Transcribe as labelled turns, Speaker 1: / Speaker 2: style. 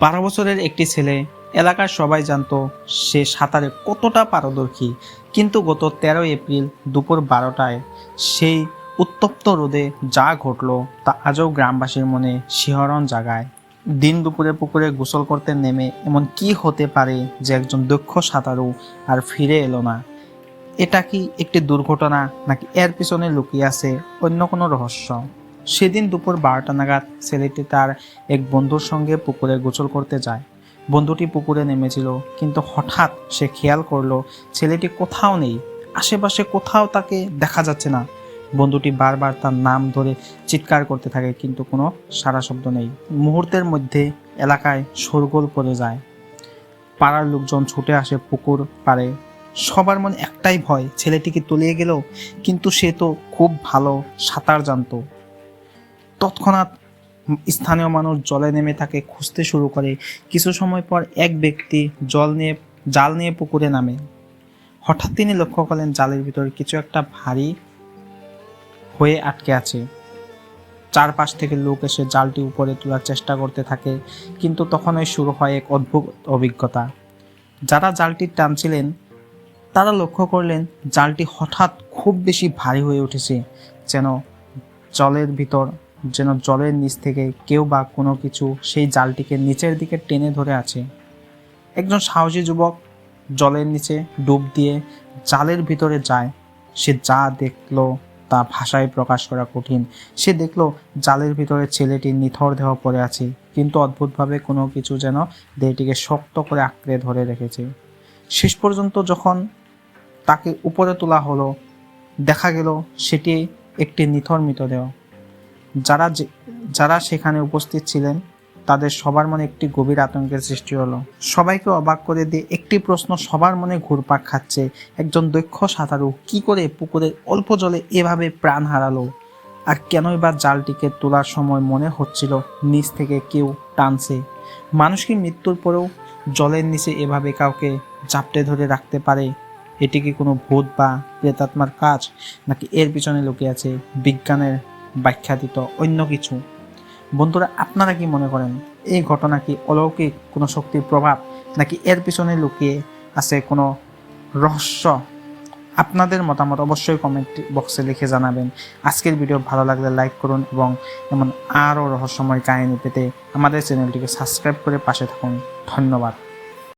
Speaker 1: বারো বছরের একটি ছেলে, এলাকার সবাই জানতো সে সাঁতারে কতটা পারদর্শী। কিন্তু গত 13 এপ্রিল দুপুর 12টায় সেই উত্তপ্ত রোদে যা ঘটল তা আজও গ্রামবাসীর মনে শিহরণ জাগায়। দিন দুপুরে পুকুরে গোসল করতে নেমে এমন কি হতে পারে যে একজন দক্ষ সাঁতারু আর ফিরে এলো না? এটা কি একটি দুর্ঘটনা, নাকি এর পিছনে লুকিয়ে আছে অন্য কোনো রহস্য? সেদিন দুপুর 12টা নাগাদ ছেলেটি তার এক বন্ধুর সঙ্গে পুকুরে গোসল করতে যায়। বন্ধুটি পুকুরে নেমেছিল, কিন্তু হঠাৎ সে খেয়াল করলো ছেলেটি কোথাও নেই। আশেপাশে কোথাও তাকে দেখা যাচ্ছে না। বন্ধুটি বারবার তার নাম ধরে চিৎকার করতে থাকে, কিন্তু কোনো সাড়া শব্দ নেই। মুহূর্তের মধ্যে এলাকায় শোরগোল পড়ে যায়। পাড়ার লোকজন ছুটে আসে পুকুর পাড়ে। সবার মনে একটাই ভয়, ছেলেটিকে তলিয়ে গেল। কিন্তু সে তো খুব ভালো সাঁতার জানতো। তৎক্ষণাৎ স্থানীয় মানুষ জলে নেমে তাকে খুঁজতে শুরু করে। কিছু সময় পর এক ব্যক্তি জাল নিয়ে পুকুরে নামে। হঠাৎ তিনি লক্ষ্য করলেন জালের ভিতরে কিছু একটা ভারী হয়ে আটকে আছে। চারপাশ থেকে লোক এসে জালটি উপরে তোলার চেষ্টা করতে থাকে, কিন্তু তখনই শুরু হয় এক অদ্ভুত অভিজ্ঞতা। যারা জালটি টানছিলেন তারা লক্ষ্য করলেন জালটি হঠাৎ খুব বেশি ভারী হয়ে উঠেছে, যেন জলের নিচ থেকে কেউ বা কোনো কিছু সেই জালটিকে নিচের দিকে টেনে ধরে আছে। একজন সাহসী যুবক জলের নিচে ডুব দিয়ে জালের ভিতরে যায়। সে যা দেখলো তা ভাষায় প্রকাশ করা কঠিন। সে দেখলো জালের ভিতরে ছেলেটির নিথর দেহ পড়ে আছে, কিন্তু অদ্ভুতভাবে কোনো কিছু যেন দেহটিকে শক্ত করে আঁকড়ে ধরে রেখেছে। শেষ পর্যন্ত যখন তাকে উপরে তোলা হলো, দেখা গেল সেটি একটি নিথর মৃতদেহ। যারা সেখানে উপস্থিত ছিলেন তাদের সবার মনে একটি গভীর আতঙ্কের সৃষ্টি হলো। সবাইকে অবাক করে দিয়ে একটি প্রশ্ন সবার মনে ঘুরপাক খাচ্ছে, একজন দক্ষ সাঁতারু কি করে পুকুরের অল্প জলে এভাবে প্রাণ হারালো? আর কেনই বা জালটিকে তোলার সময় মনে হচ্ছিল নিচ থেকে কেউ টানছে? মানুষ কি মৃত্যুর পরেও জলের নিচে এভাবে কাউকে জাপটে ধরে রাখতে পারে? এটি কি কোনো ভূত বা প্রেতাত্মার কাজ, নাকি এর পিছনে লুকিয়ে আছে বিজ্ঞানের ব্যাখ্যাতীত অন্য কিছু? বন্ধুরা, আপনারা কি মনে করেন এই ঘটনা কি অলৌকিক কোনো শক্তির প্রভাব, নাকি এর পিছনে লুকিয়ে আছে কোনো রহস্য? আপনাদের মতামত অবশ্যই কমেন্ট বক্সে লিখে জানাবেন। আজকের ভিডিও ভালো লাগলে লাইক করুন এবং এমন আরও রহস্যময় কাহিনী পেতে আমাদের চ্যানেলটিকে সাবস্ক্রাইব করে পাশে থাকুন। ধন্যবাদ।